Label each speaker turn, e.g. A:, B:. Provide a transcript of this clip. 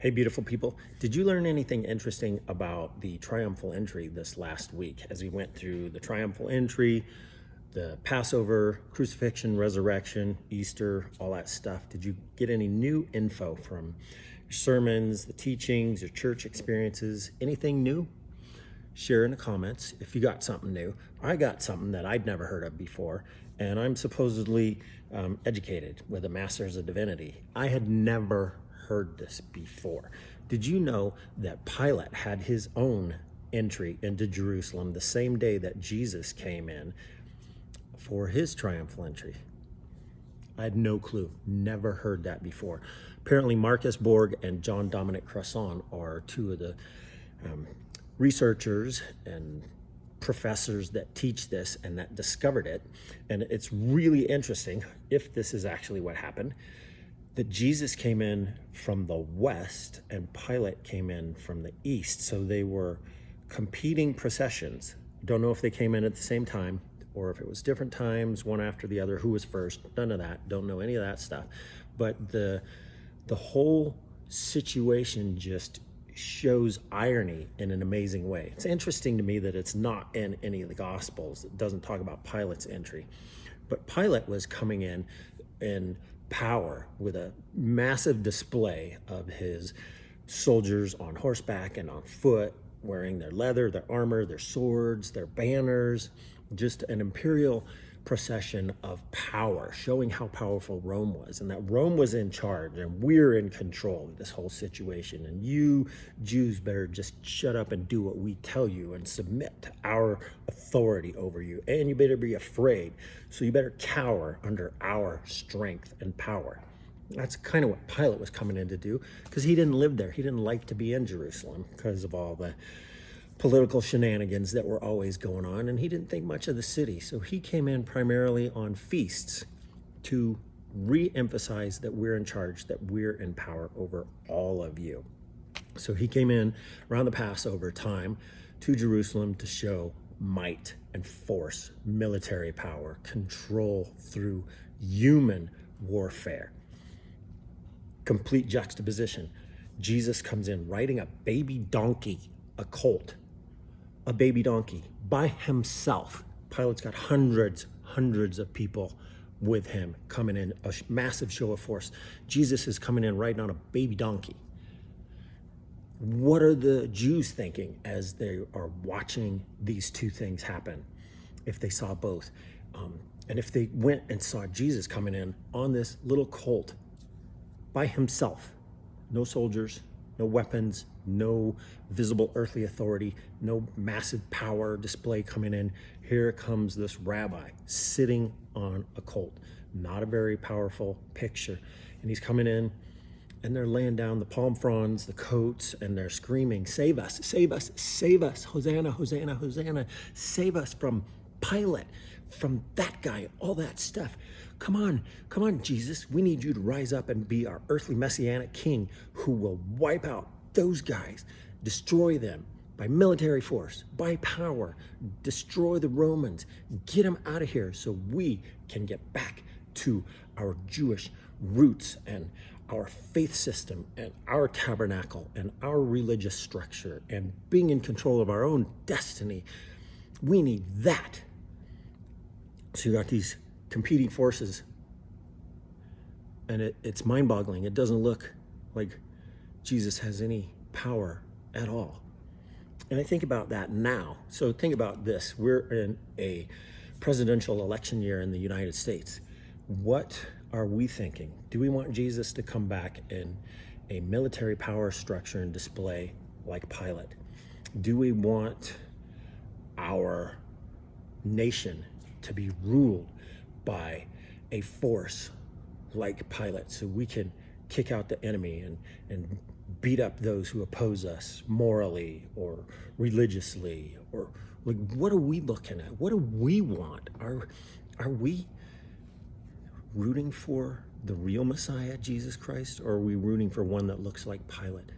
A: Hey, beautiful people. Did you learn anything interesting about the triumphal entry this last week as we went through the triumphal entry, the Passover, crucifixion, resurrection, Easter, all that stuff? Did you get any new info from your sermons, the teachings, your church experiences? Anything new? Share in the comments if you got something new. I got something that I'd never heard of before, and I'm supposedly educated with a master's of divinity. I had never heard this before. Did you know that Pilate had his own entry into Jerusalem the same day that Jesus came in for his triumphal entry? I had no clue, never heard that before. Apparently Marcus Borg and John Dominic Crossan are two of the researchers and professors that teach this and that discovered it. And it's really interesting, if this is actually what happened, that Jesus came in from the west and Pilate came in from the east. So they were competing processions. Don't know if they came in at the same time or if it was different times, one after the other, who was first, none of that, don't know any of that stuff. But the whole situation just shows irony in an amazing way. It's interesting to me that it's not in any of the Gospels. It doesn't talk about Pilate's entry. But Pilate was coming in power with a massive display of his soldiers on horseback and on foot, wearing their leather, their armor, their swords, their banners, just an imperial procession of power, showing how powerful Rome was, and that Rome was in charge and we're in control of this whole situation. And you Jews better just shut up and do what we tell you and submit to our authority over you. And you better be afraid. So you better cower under our strength and power. That's kind of what Pilate was coming in to do, because he didn't live there. He didn't like to be in Jerusalem because of all the political shenanigans that were always going on, and he didn't think much of the city. So he came in primarily on feasts to re-emphasize that we're in charge, that we're in power over all of you. So he came in around the Passover time to Jerusalem to show might and force, military power, control through human warfare. Complete juxtaposition. Jesus comes in riding a baby donkey, a colt, a baby donkey by himself. Pilate's got hundreds of people with him coming in, a massive show of force. Jesus is coming in riding on a baby donkey. What are the Jews thinking as they are watching these two things happen, if they saw both? And if they went and saw Jesus coming in on this little colt by himself, no soldiers, no weapons, no visible earthly authority, no massive power display coming in. Here comes this rabbi sitting on a colt. Not a very powerful picture. And he's coming in, and they're laying down the palm fronds, the coats, and they're screaming, "Save us, save us, save us, Hosanna, Hosanna, Hosanna, save us from Pilate, from that guy," all that stuff. Come on, Jesus. We need you to rise up and be our earthly messianic king who will wipe out those guys, destroy them by military force, by power, destroy the Romans, get them out of here so we can get back to our Jewish roots and our faith system and our tabernacle and our religious structure and being in control of our own destiny. We need that. So you got these competing forces, and it's mind-boggling. It doesn't look like Jesus has any power at all. And I think about that now. So think about this. We're in a presidential election year in the United States. What are we thinking? Do we want Jesus to come back in a military power structure and display like Pilate? Do we want our nation to be ruled by a force like Pilate so we can kick out the enemy and beat up those who oppose us morally or religiously? Or like, what are we looking at? What do we want? Are we rooting for the real Messiah, Jesus Christ, or are we rooting for one that looks like Pilate?